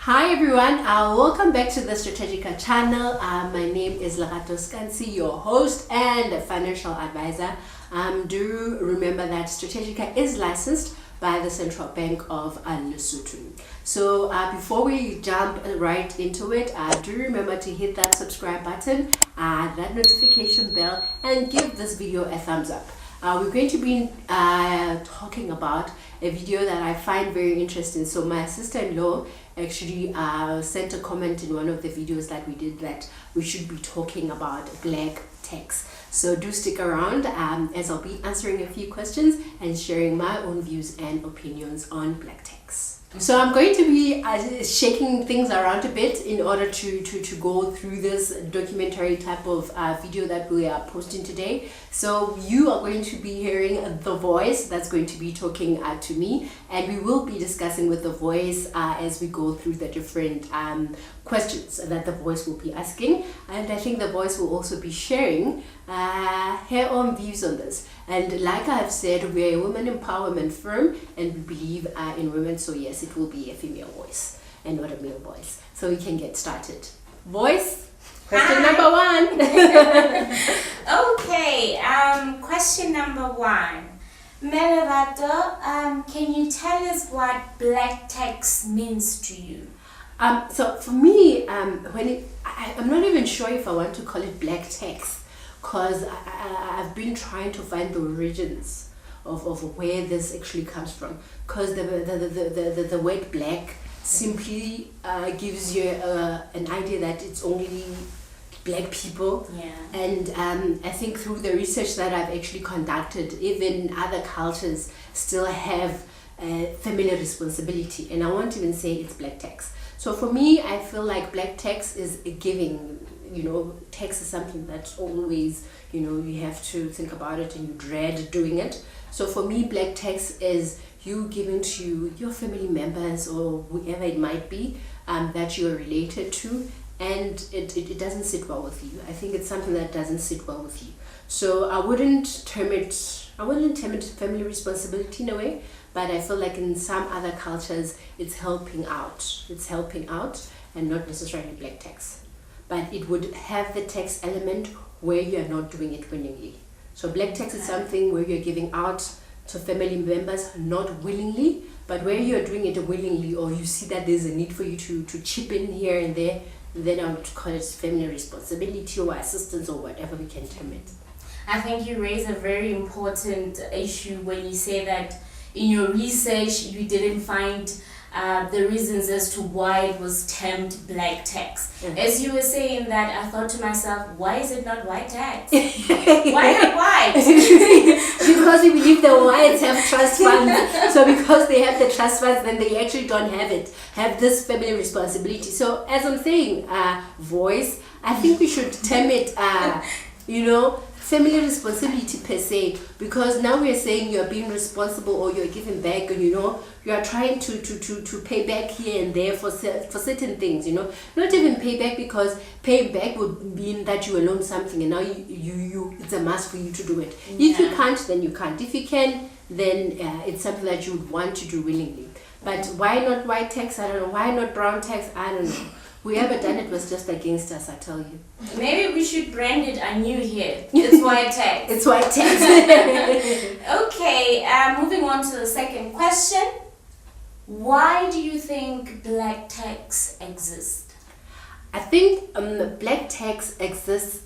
Hi everyone, welcome back to the Strategica channel. My name is Lerato Skansi, your host and financial advisor. Do remember that Strategica is licensed by the Central Bank of Lesotho. So before we jump right into it, do remember to hit that subscribe button, that notification bell, and give this video a thumbs up. We're going to be talking about a video that I find very interesting. So my sister-in-law actually sent a comment in one of the videos that we did that we should be talking about black tax. So do stick around as I'll be answering a few questions and sharing my own views and opinions on black tax. So I'm going to be shaking things around a bit in order to go through this documentary type of video that we are posting today. So you are going to be hearing the voice that's going to be talking to me, and we will be discussing with the voice as we go through the different questions that the voice will be asking. And I think the voice will also be sharing her own views on this. And like I have said, we're a women empowerment firm and we believe in women, so yes, it will be a female voice and not a male voice. So we can get started. Voice, question number one. Okay, question number one. Melerato, can you tell us what black tax means to you? So for me, I'm not even sure if I want to call it black tax, because I've been trying to find the origins of where this actually comes from, because the word black simply gives you an idea that it's only black people. Yeah. And I think through the research that I've actually conducted, even other cultures still have family responsibility, and I won't even say it's black tax. So for me, I feel like black tax is a giving. Tax is something that always, you have to think about it and you dread doing it. So for me, black tax is you giving to your family members or whoever it might be that you are related to, and it doesn't sit well with you. I think it's something that doesn't sit well with you. So I wouldn't term it family responsibility in a way, but I feel like in some other cultures it's helping out. It's helping out and not necessarily black tax. But it would have the tax element where you are not doing it willingly. So black tax is something where you're giving out to family members not willingly, but where you're doing it willingly, or you see that there's a need for you to chip in here and there, then I would call it family responsibility or assistance or whatever we can term it. I think you raise a very important issue when you say that in your research you didn't find the reasons as to why it was termed black tax. Mm-hmm. As you were saying that, I thought to myself, why is it not white tax? Why not white? Because we believe the whites have trust funds. So because they have the trust funds, then they actually don't have this family responsibility. So as I'm saying, voice, I think we should term it, family responsibility per se, because now we're saying you're being responsible or you're giving back, and you are trying to pay back here and there for certain things, not even pay back, because paying back would mean that you loan something and now you it's a must for you to do it. Yeah. If you can't, then you can't. If you can, then it's something that you would want to do willingly. But why not white tax? I don't know. Why not brown tax? I don't know. Whoever done it was just against us, I tell you. Maybe we should brand it anew here. It's white tax. It's white tax. Okay, moving on to the second question. Why do you think black tax exists? I think black tax exists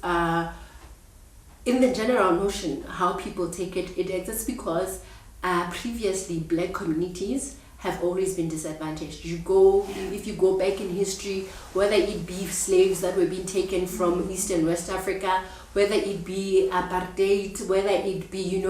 in the general notion, how people take it. It exists because previously black communities have always been disadvantaged. If you go back in history, whether it be slaves that were being taken from East and West Africa, whether it be apartheid, whether it be,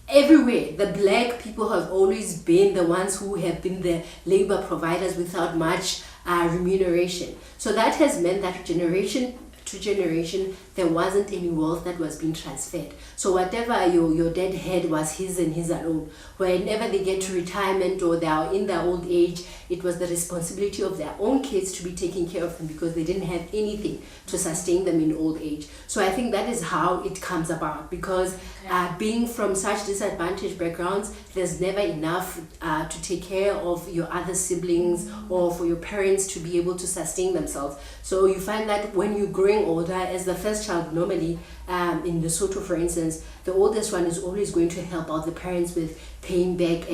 everywhere, the black people have always been the ones who have been the labor providers without much remuneration. So that has meant that generation two generations, there wasn't any wealth that was being transferred. So whatever your dad had was his and his alone. Whenever they get to retirement or they are in their old age, it was the responsibility of their own kids to be taking care of them because they didn't have anything to sustain them in old age. So I think that is how it comes about, because being from such disadvantaged backgrounds, there's never enough to take care of your other siblings or for your parents to be able to sustain themselves. So you find that when you're growing older, as the first child, normally in Lesotho, for instance, the oldest one is always going to help out the parents with paying back,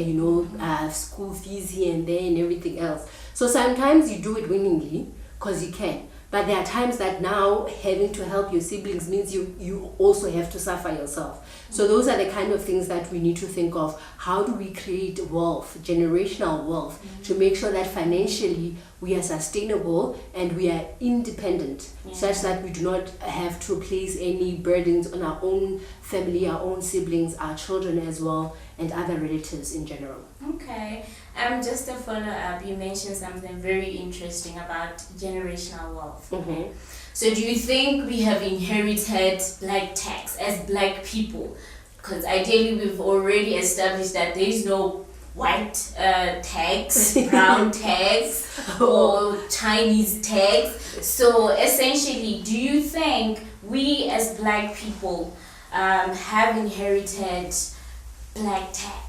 school fees here and there and everything else. So sometimes you do it willingly because you can. But there are times that now having to help your siblings means you also have to suffer yourself. So those are the kind of things that we need to think of. How do we create wealth, generational wealth, to make sure that financially we are sustainable and we are independent, such that we do not have to place any burdens on our own family, our own siblings, our children as well, and other relatives in general. Okay. Just a follow-up, you mentioned something very interesting about generational wealth. Mm-hmm. So do you think we have inherited black tax as black people? Because ideally we've already established that there is no white tax, brown tax, or Chinese tax. So essentially, do you think we as black people have inherited black tax?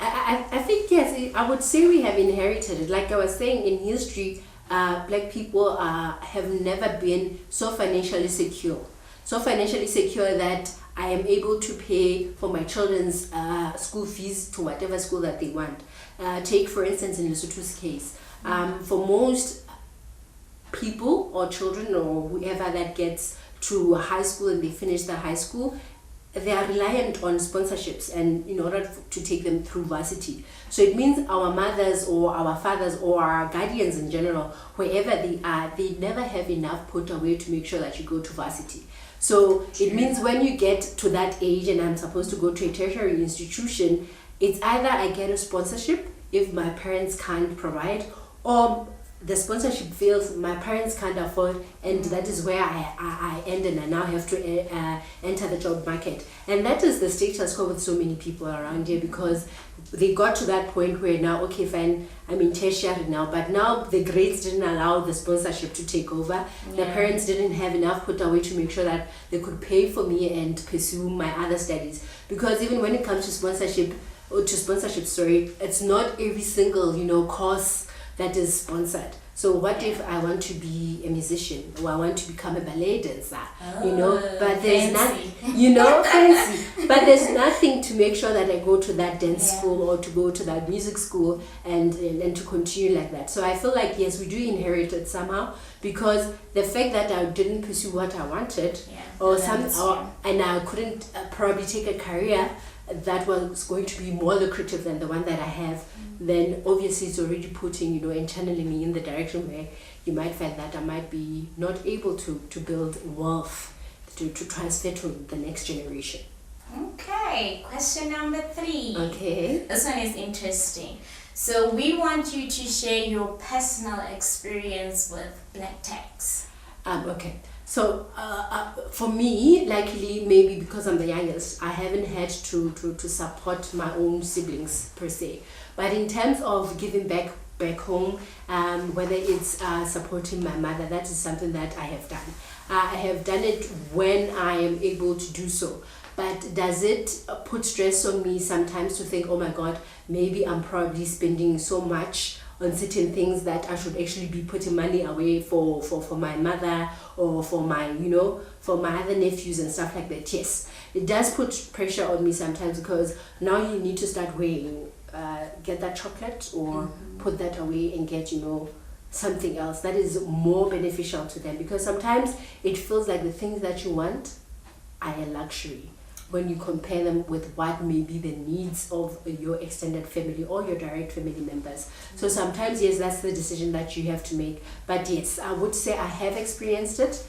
I think yes, I would say we have inherited it. Like I was saying, in history, black people have never been so financially secure. So financially secure that I am able to pay for my children's school fees to whatever school that they want. Take for instance in Lesotho's case, for most people or children or whoever that gets to high school and they finish their high school, they are reliant on sponsorships and in order to take them through varsity. So it means our mothers or our fathers or our guardians in general, wherever they are, they never have enough put away to make sure that you go to varsity. So it means when you get to that age and I'm supposed to go to a tertiary institution, it's either I get a sponsorship if my parents can't provide, or the sponsorship fails, my parents can't afford, and that is where I end and I now have to enter the job market. And that is the status quo with so many people around here, because they got to that point where now, okay, fine, I'm in tertiary now, but now the grades didn't allow the sponsorship to take over. The parents didn't have enough put away to make sure that they could pay for me and pursue my other studies. Because even when it comes to sponsorship, it's not every single, course that is sponsored. So what if I want to be a musician or I want to become a ballet dancer, but there's nothing, fancy, but there's nothing to make sure that I go to that dance school or to go to that music school and to continue like that. So I feel like, yes, we do inherit it somehow, because the fact that I didn't pursue what I wanted and I couldn't probably take a career that was going to be more lucrative than the one that I have, then obviously it's already putting, internally me in the direction where you might find that I might be not able to build wealth to transfer to the next generation. Okay, question number 3. Okay. This one is interesting. So we want you to share your personal experience with black tax. Okay. So for me, luckily, maybe because I'm the youngest, I haven't had to support my own siblings per se. But in terms of giving back home, whether it's supporting my mother, that is something that I have done. I have done it when I am able to do so. But does it put stress on me sometimes to think, oh my God, maybe I'm probably spending so much on certain things that I should actually be putting money away for my mother or for my other nephews and stuff like that? Yes, it does put pressure on me sometimes, because now you need to start weighing, get that chocolate or put that away and get, something else that is more beneficial to them, because sometimes it feels like the things that you want are a luxury when you compare them with what may be the needs of your extended family or your direct family members. So sometimes, yes, that's the decision that you have to make. But yes, I would say I have experienced it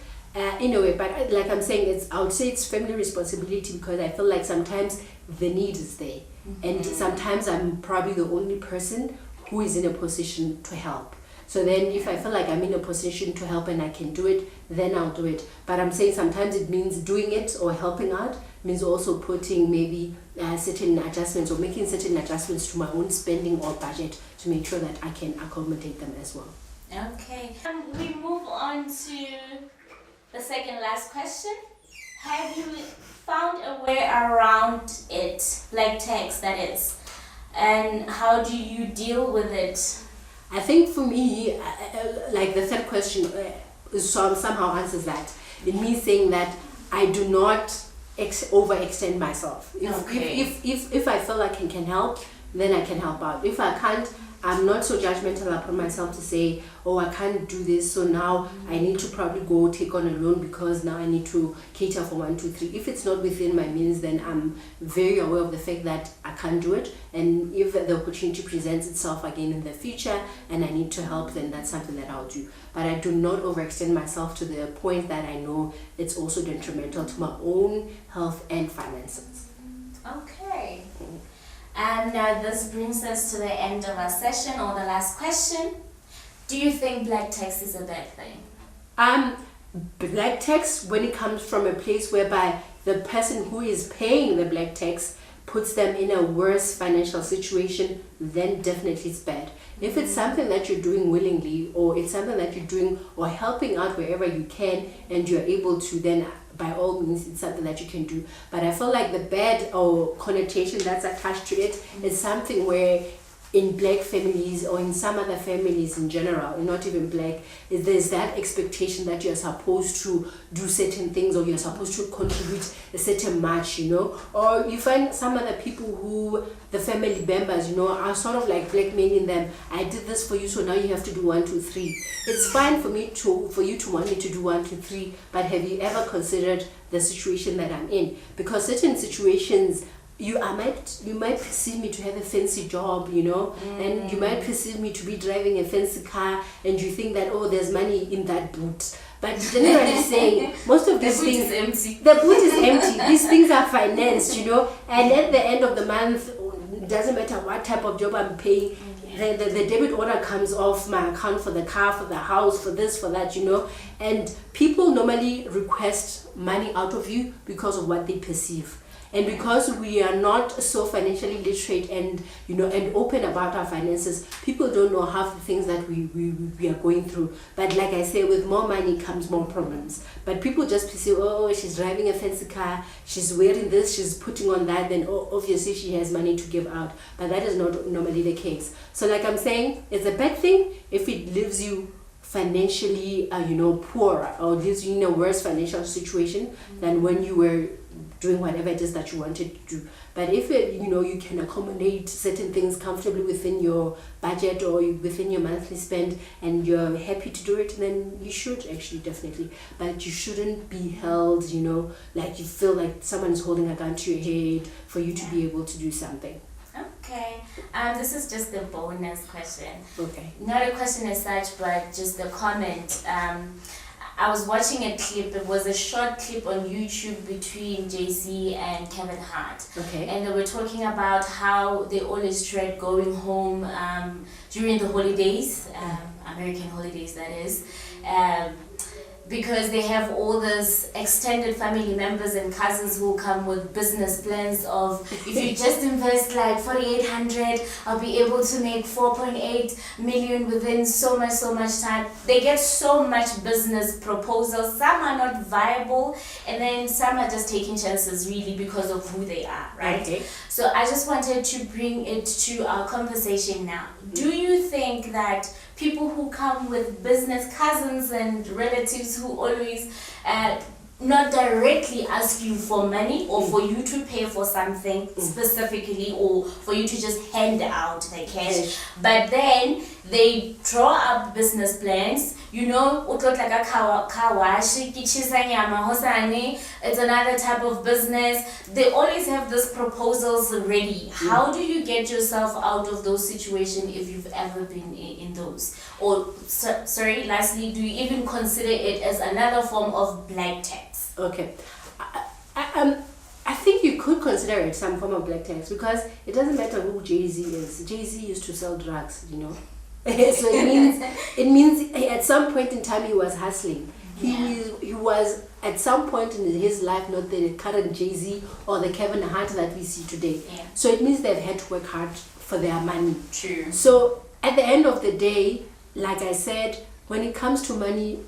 in a way. But like I'm saying, I would say it's family responsibility, because I feel like sometimes the need is there. And sometimes I'm probably the only person who is in a position to help. So then if I feel like I'm in a position to help and I can do it, then I'll do it. But I'm saying sometimes it means doing it or helping out means also putting maybe certain adjustments or making certain adjustments to my own spending or budget to make sure that I can accommodate them as well. Okay. We move on to the second last question. Have you found a way around it, black tax that is, and how do you deal with it? I think for me, like the third question somehow answers that. It means saying that I do not overextend myself. If I feel like I can help, then I can help out. If I can't, I'm not so judgmental upon myself to say, oh, I can't do this, so now I need to probably go take on a loan because now I need to cater for 1, 2, 3. If it's not within my means, then I'm very aware of the fact that I can't do it. And if the opportunity presents itself again in the future and I need to help, then that's something that I'll do. But I do not overextend myself to the point that I know it's also detrimental to my own health and finances. Okay. And now this brings us to the end of our session, or the last question. Do you think black tax is a bad thing? Black tax, when it comes from a place whereby the person who is paying the black tax puts them in a worse financial situation, then definitely it's bad. If it's something that you're doing willingly, or it's something that you're doing or helping out wherever you can and you're able to, then by all means it's something that you can do. But I feel like the bad or connotation that's attached to it is something where in black families or in some other families in general, not even black, there's that expectation that you're supposed to do certain things or you're supposed to contribute a certain much, or you find some other people who the family members, are sort of like blackmailing them. I did this for you, so now you have to do 1, 2, 3. It's fine for you to want me to do 1, 2, 3, but have you ever considered the situation that I'm in? Because certain situations, you might perceive me to have a fancy job, and you might perceive me to be driving a fancy car, and you think that, oh, there's money in that boot. But generally saying, most of these things, the boot is empty. These things are financed, and at the end of the month, it doesn't matter what type of job I'm paying, the debit order comes off my account for the car, for the house, for this, for that, and people normally request money out of you because of what they perceive. And because we are not so financially literate and and open about our finances, people don't know half the things that we are going through. But like I say, with more money comes more problems. But people just perceive, oh, she's driving a fancy car, she's wearing this, she's putting on that, then obviously she has money to give out. But that is not normally the case. So like I'm saying, it's a bad thing if it leaves you financially poorer or leaves you in a worse financial situation than when you were doing whatever it is that you wanted to do. But if you can accommodate certain things comfortably within your budget or within your monthly spend and you're happy to do it, then you should actually definitely. But you shouldn't be held, like you feel like someone is holding a gun to your head for you to be able to do something. Okay. This is just a bonus question. Okay. Not a question as such, but just a comment. I was watching a clip. It was a short clip on YouTube between Jay-Z and Kevin Hart. Okay. And they were talking about how they always dread going home during the holidays, American holidays that is, because they have all these extended family members and cousins who come with business plans of, if you just invest like 4,800, I'll be able to make 4.8 million within so much time. They get so much business proposals. Some are not viable, and then some are just taking chances really because of who they are, right? Okay. So I just wanted to bring it to our conversation now. Do you think that people who come with business cousins and relatives who always not directly ask you for money or for you to pay for something specifically or for you to just hand out the cash, but then they draw up business plans, it's another type of business. They always have these proposals ready. How do you get yourself out of those situations if you've ever been in those? Or, sorry, lastly, do you even consider it as another form of black tax? Okay. I think you could consider it some form of black tax because it doesn't matter who Jay-Z is. Jay-Z used to sell drugs, So it means at some point in time he was hustling. He was at some point in his life not the current Jay-Z or the Kevin Hart that we see today. Yeah. So it means they've had to work hard for their money. True. So at the end of the day, like I said, when it comes to money,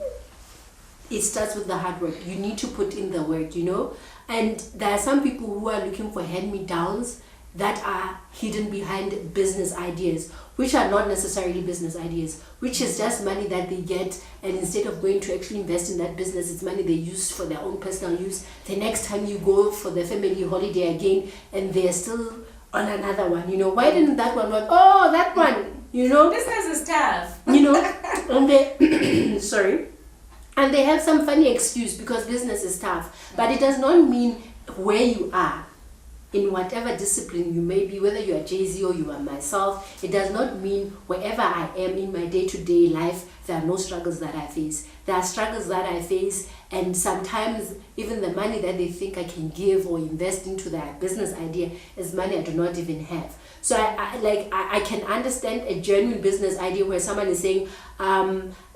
it starts with the hard work. You need to put in the work, you know. And there are some people who are looking for hand-me-downs that are hidden behind business ideas, which are not necessarily business ideas, which is just money that they get, and instead of going to actually invest in that business, it's money they use for their own personal use. The next time you go for the family holiday again, and they're still on another one, you know, why didn't that one work? Oh, that one, you know. Business is tough. You know, and they, sorry, and they have some funny excuse because business is tough, but it does not mean where you are in whatever discipline you may be, whether you are Jay-Z or you are myself, it does not mean wherever I am in my day-to-day life, there are no struggles that I face. There are struggles that I face, and sometimes even the money that they think I can give or invest into their business idea is money I do not even have. So I can understand a genuine business idea where someone is saying,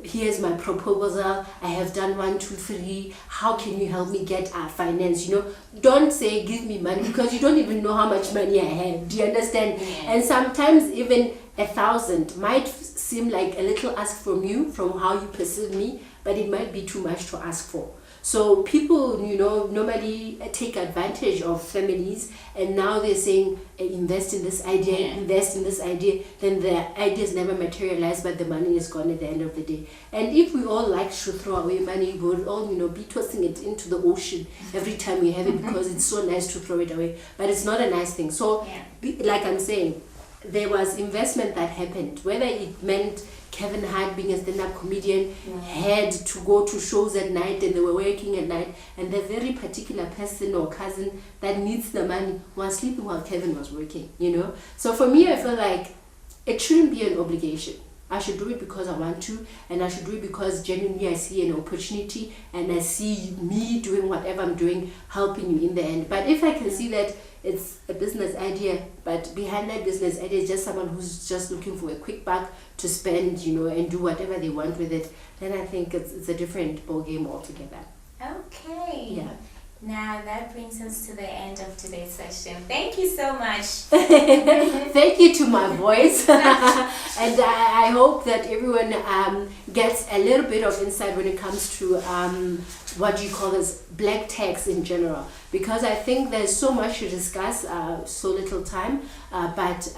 here's my proposal, I have done 1, 2, 3, how can you help me get finance? You know, don't say give me money because you don't even know how much money I have. Do you understand? Yeah. And sometimes even 1,000 might seem like a little ask from you, from how you perceive me, but it might be too much to ask for. So people, you know, normally take advantage of families, and now they're saying invest in this idea, invest in this idea, then the ideas never materialize, but the money is gone at the end of the day. And if we all like to throw away money, we would all, you know, be tossing it into the ocean every time we have it because it's so nice to throw it away, but it's not a nice thing. So like I'm saying, there was investment that happened, whether it meant Kevin Hart, being a stand-up comedian, had to go to shows at night and they were working at night, and the very particular person or cousin that needs the money was sleeping while Kevin was working, you know. So for me, I feel like it shouldn't be an obligation. I should do it because I want to, and I should do it because genuinely I see an opportunity and I see me doing whatever I'm doing helping you in the end. But if I can see that it's a business idea, but behind that business idea is just someone who's just looking for a quick buck to spend, you know, and do whatever they want with it, then I think it's a different ball game altogether. Okay. Yeah. Now that brings us to the end of today's session. Thank you so much. Thank you to my voice. And I hope that everyone gets a little bit of insight when it comes to what you call as black tax in general, because I think there's so much to discuss, so little time, but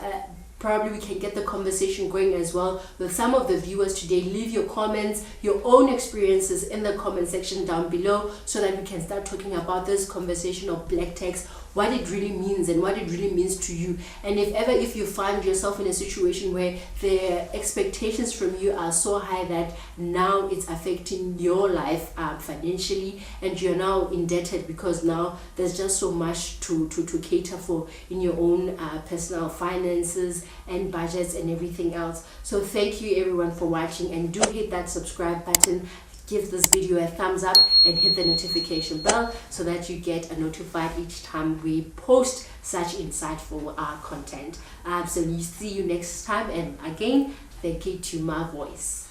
probably we can get the conversation going as well with some of the viewers today. Leave your comments, your own experiences in the comment section down below so that we can start talking about this conversation of black tax, what it really means and what it really means to you. And if you find yourself in a situation where the expectations from you are so high that now it's affecting your life financially, and you're now indebted because now there's just so much to cater for in your own personal finances and budgets and everything else. So thank you everyone for watching, and do hit that subscribe button, give this video a thumbs up, and hit the notification bell so that you get notified each time we post such insightful content. So we see you next time, and again, thank you to my voice.